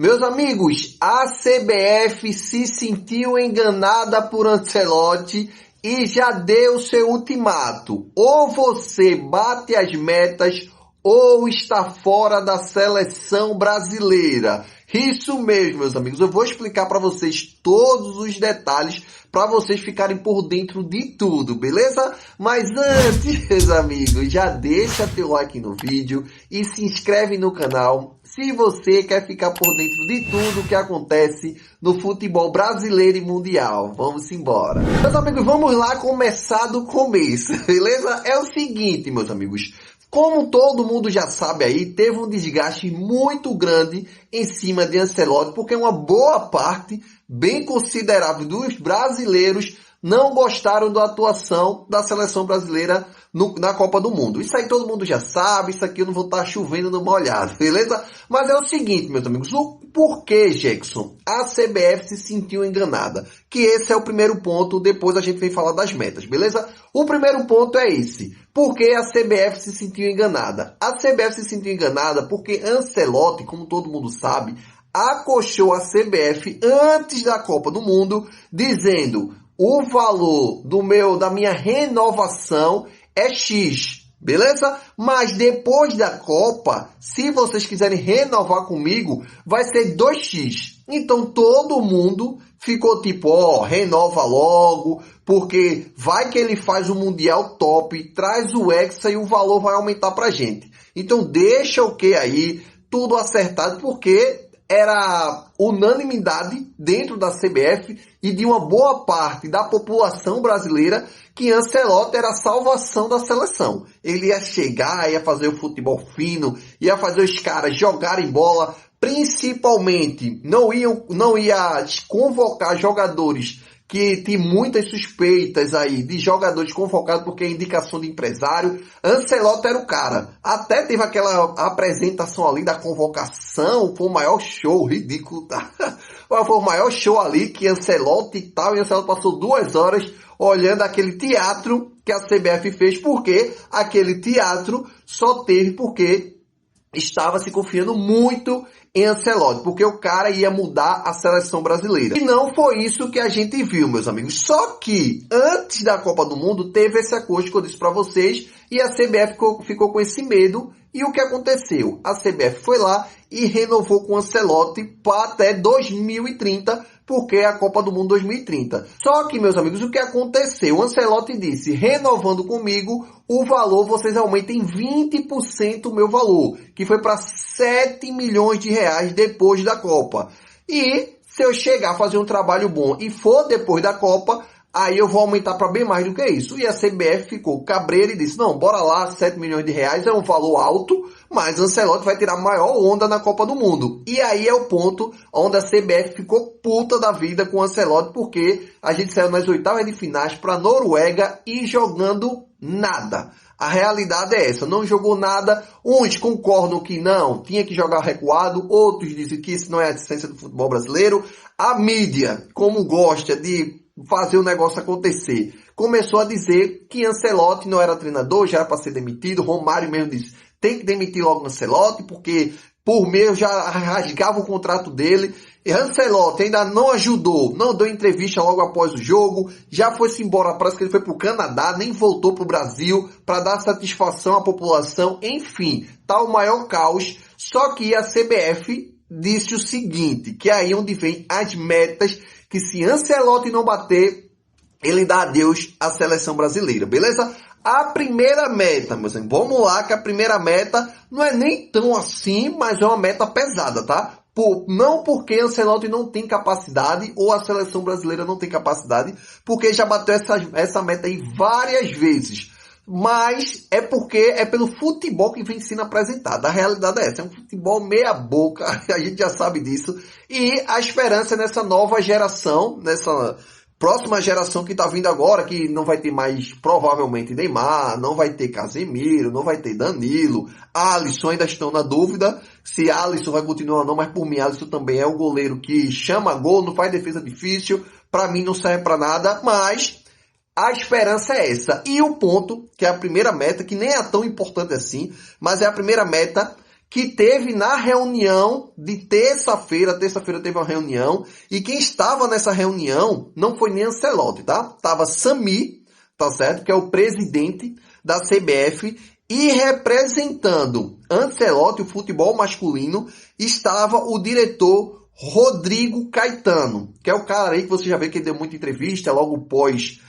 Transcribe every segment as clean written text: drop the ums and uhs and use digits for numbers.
Meus amigos, a CBF se sentiu enganada por Ancelotti e já deu seu ultimato. Ou você bate as metas ou está fora da seleção brasileira. Isso mesmo, meus amigos. Eu vou explicar para vocês todos os detalhes para vocês ficarem por dentro de tudo, beleza? Mas antes, meus amigos, já deixa teu like no vídeo e se inscreve no canal se você quer ficar por dentro de tudo que acontece no futebol brasileiro e mundial. Vamos embora. Meus amigos, vamos lá começar do começo, beleza? É o seguinte, meus amigos. Como todo mundo já sabe aí, teve um desgaste muito grande em cima de Ancelotti, porque uma boa parte, bem considerável, dos brasileiros não gostaram da atuação da seleção brasileira na Copa do Mundo. Isso aí todo mundo já sabe, isso aqui eu não vou estar chovendo no molhado, beleza? Mas é o seguinte, meus amigos, o porquê, Jackson, a CBF se sentiu enganada? Que esse é o primeiro ponto, depois a gente vem falar das metas, beleza? O primeiro ponto é esse. Por que a CBF se sentiu enganada? A CBF se sentiu enganada porque Ancelotti, como todo mundo sabe, acochou a CBF antes da Copa do Mundo, dizendo: o valor da minha renovação é X, beleza? Mas depois da Copa, se vocês quiserem renovar comigo, vai ser 2x. Então todo mundo ficou tipo, renova logo, porque vai que ele faz o Mundial top, traz o Hexa e o valor vai aumentar pra gente. Então deixa o que aí, tudo acertado, porque era unanimidade dentro da CBF e de uma boa parte da população brasileira que Ancelotti era a salvação da seleção. Ele ia chegar, ia fazer o futebol fino, ia fazer os caras jogarem bola, principalmente não ia convocar jogadores que tem muitas suspeitas aí de jogadores convocados porque é indicação de empresário. Ancelotti era o cara. Até teve aquela apresentação ali da convocação, foi o maior show, ridículo, tá? Foi o maior show ali que Ancelotti e tal, e Ancelotti passou 2 horas olhando aquele teatro que a CBF fez, porque aquele teatro só teve porque estava se confiando muito em Ancelotti, porque o cara ia mudar a seleção brasileira. E não foi isso que a gente viu, meus amigos. Só que antes da Copa do Mundo teve esse acordo que eu disse para vocês e a CBF ficou com esse medo. E o que aconteceu? A CBF foi lá e renovou com Ancelotti para até 2030, porque é a Copa do Mundo 2030. Só que, meus amigos, o que aconteceu? O Ancelotti disse: renovando comigo, o valor, vocês aumentem 20% o meu valor, que foi para 7 milhões de reais depois da Copa. E se eu chegar a fazer um trabalho bom e for depois da Copa, aí eu vou aumentar para bem mais do que isso. E a CBF ficou cabreira e disse: não, bora lá, 7 milhões de reais é um valor alto, mas Ancelotti vai tirar a maior onda na Copa do Mundo. E aí é o ponto onde a CBF ficou puta da vida com Ancelotti, porque a gente saiu nas oitavas de finais para Noruega e jogando nada. A realidade é essa, não jogou nada. Uns concordam que não, tinha que jogar recuado, outros dizem que isso não é a essência do futebol brasileiro. A mídia, como gosta de fazer o negócio acontecer, começou a dizer que Ancelotti não era treinador, já era para ser demitido. Romário mesmo disse: tem que demitir logo Ancelotti, porque por meio já rasgava o contrato dele. E Ancelotti ainda não ajudou, não deu entrevista logo após o jogo, já foi-se embora, parece que ele foi para o Canadá, nem voltou para o Brasil para dar satisfação à população. Enfim, tá o maior caos. Só que a CBF disse o seguinte, que é aí onde vem as metas, que se Ancelotti não bater, ele dá adeus à seleção brasileira, beleza? A primeira meta, meus amigos, vamos lá, que a primeira meta não é nem tão assim, mas é uma meta pesada, tá? Não porque Ancelotti não tem capacidade ou a seleção brasileira não tem capacidade, porque já bateu essa meta aí várias vezes. Mas é porque é pelo futebol que vem sendo apresentado. A realidade é essa, é um futebol meia boca, a gente já sabe disso. E a esperança é nessa nova geração, nessa próxima geração que tá vindo agora, que não vai ter mais, provavelmente, Neymar, não vai ter Casemiro, não vai ter Danilo, Alisson, ainda estão na dúvida se Alisson vai continuar ou não, mas por mim Alisson também é o goleiro que chama gol, não faz defesa difícil, pra mim não serve pra nada, mas a esperança é essa. E o ponto, que é a primeira meta, que nem é tão importante assim, mas é a primeira meta, que teve na reunião de terça-feira teve uma reunião, e quem estava nessa reunião não foi nem Ancelotti, tá? Tava Sami, tá certo? Que é o presidente da CBF, e representando Ancelotti, o futebol masculino, estava o diretor Rodrigo Caetano, que é o cara aí que você já vê que deu muita entrevista logo pós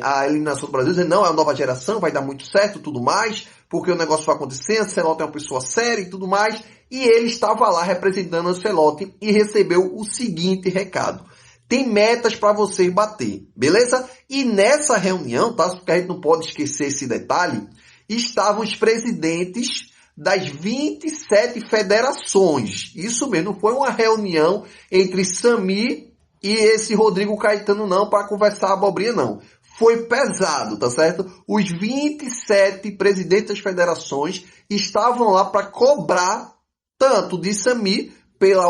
a eliminação do Brasil, dizendo, não, é a nova geração, vai dar muito certo, tudo mais, porque o negócio vai acontecer, Ancelotti é uma pessoa séria e tudo mais, e ele estava lá representando Ancelotti e recebeu o seguinte recado: tem metas para vocês bater, beleza? E nessa reunião, tá? Porque a gente não pode esquecer esse detalhe, estavam os presidentes das 27 federações. Isso mesmo, não foi uma reunião entre Sami e esse Rodrigo Caetano não, para conversar abobrinha não. Foi pesado, tá certo? Os 27 presidentes das federações estavam lá para cobrar tanto de Sami pela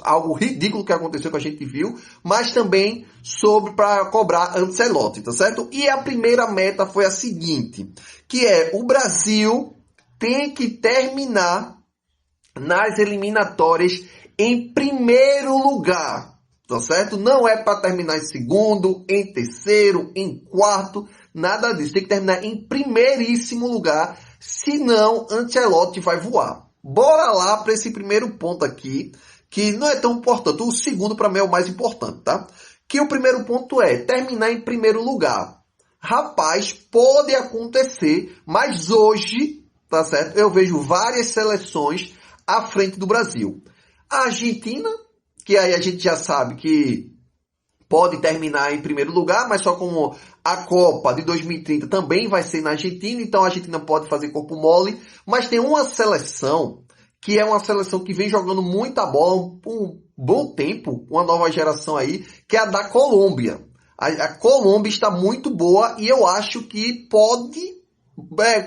algo ridículo que aconteceu, que a gente viu, mas também para cobrar Ancelotti, tá certo? E a primeira meta foi a seguinte, que é o Brasil tem que terminar nas eliminatórias em primeiro lugar, tá certo? Não é para terminar em segundo, em terceiro, em quarto, nada disso. Tem que terminar em primeiríssimo lugar, senão Ancelotti vai voar. Bora lá para esse primeiro ponto aqui, que não é tão importante. O segundo para mim é o mais importante, tá? Que o primeiro ponto é terminar em primeiro lugar. Rapaz, pode acontecer, mas hoje, tá certo? Eu vejo várias seleções à frente do Brasil. A Argentina, que aí a gente já sabe que pode terminar em primeiro lugar, mas só como a Copa de 2030 também vai ser na Argentina, então a Argentina pode fazer corpo mole, mas tem uma seleção que é uma seleção que vem jogando muita bola por um bom tempo, uma nova geração aí, que é a da Colômbia. A Colômbia está muito boa e eu acho que pode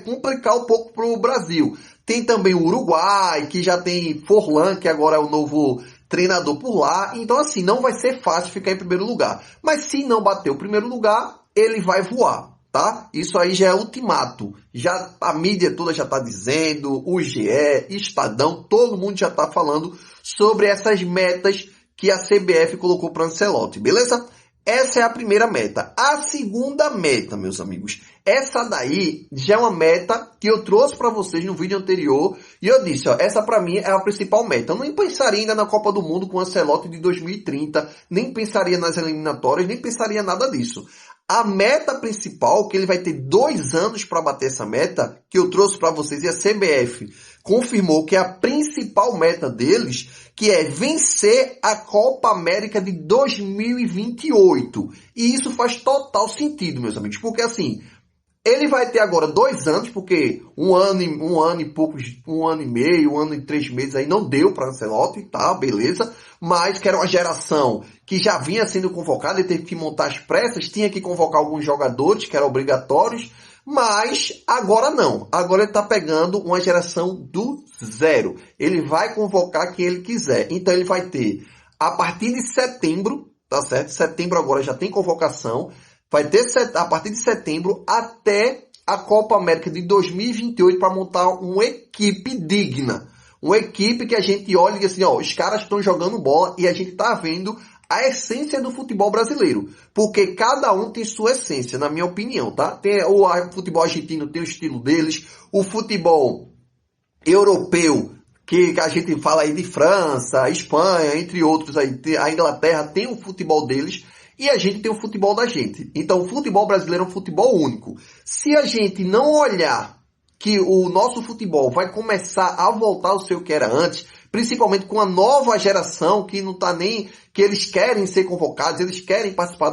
complicar um pouco para o Brasil. Tem também o Uruguai, que já tem Forlan, que agora é o novo treinador por lá. Então, assim, não vai ser fácil ficar em primeiro lugar. Mas se não bater o primeiro lugar, ele vai voar, tá? Isso aí já é ultimato. Já, a mídia toda já está dizendo, o GE, Estadão, todo mundo já está falando sobre essas metas que a CBF colocou para Ancelotti, beleza? Essa é a primeira meta. A segunda meta, meus amigos, essa daí já é uma meta que eu trouxe para vocês no vídeo anterior e eu disse, ó, essa para mim é a principal meta. Eu nem pensaria ainda na Copa do Mundo com o Ancelotti de 2030, nem pensaria nas eliminatórias, nem pensaria nada disso. A meta principal, que ele vai ter 2 anos para bater essa meta, que eu trouxe para vocês, e a CBF confirmou que é a principal meta deles, que é vencer a Copa América de 2028. E isso faz total sentido, meus amigos, porque assim, ele vai ter agora 2 anos, porque um ano e poucos, 1 ano e meio, 1 ano e 3 meses aí não deu para Ancelotti, tá, beleza, mas que era uma geração que já vinha sendo convocada, ele teve que montar as pressas, tinha que convocar alguns jogadores que eram obrigatórios, mas agora não. Agora ele está pegando uma geração do zero. Ele vai convocar quem ele quiser. Então ele vai ter, a partir de setembro, tá certo? Setembro agora já tem convocação. Vai ter a partir de setembro até a Copa América de 2028 para montar uma equipe digna. Uma equipe que a gente olha e diz assim, ó, os caras estão jogando bola e a gente está vendo a essência do futebol brasileiro. Porque cada um tem sua essência, na minha opinião, tá? O futebol argentino tem o estilo deles, o futebol europeu, que a gente fala aí de França, Espanha, entre outros aí, a Inglaterra tem o futebol deles e a gente tem o futebol da gente. Então o futebol brasileiro é um futebol único. Se a gente não olhar que o nosso futebol vai começar a voltar ao seu que era antes, principalmente com a nova geração que não tá nem, que eles querem ser convocados, eles querem participar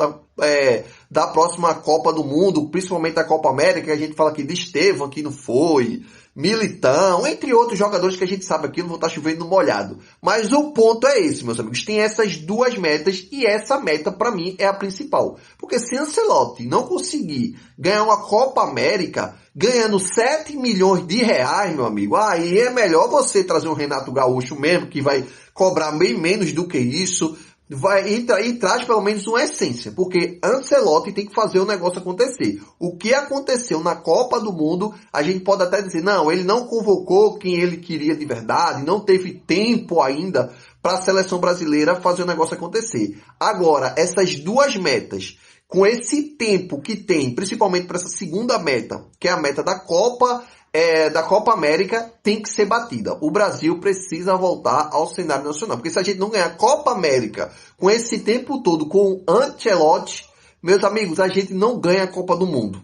da próxima Copa do Mundo, principalmente da Copa América, que a gente fala aqui de Estevam, que não foi, Militão, entre outros jogadores que a gente sabe aqui, não vou estar chovendo no molhado. Mas o ponto é esse, meus amigos, tem essas 2 metas e essa meta para mim é a principal. Porque se Ancelotti não conseguir ganhar uma Copa América ganhando 7 milhões de reais, meu amigo, aí é melhor você trazer um Renato Gaúcho mesmo, que vai cobrar bem menos do que isso, E traz pelo menos uma essência, porque Ancelotti tem que fazer o negócio acontecer. O que aconteceu na Copa do Mundo, a gente pode até dizer, não, ele não convocou quem ele queria de verdade, não teve tempo ainda para a seleção brasileira fazer o negócio acontecer. Agora, essas duas metas, com esse tempo que tem, principalmente para essa segunda meta, que é a meta da Copa América, tem que ser batida. O Brasil precisa voltar ao cenário nacional. Porque se a gente não ganhar a Copa América com esse tempo todo com o Ancelotti, meus amigos, a gente não ganha a Copa do Mundo.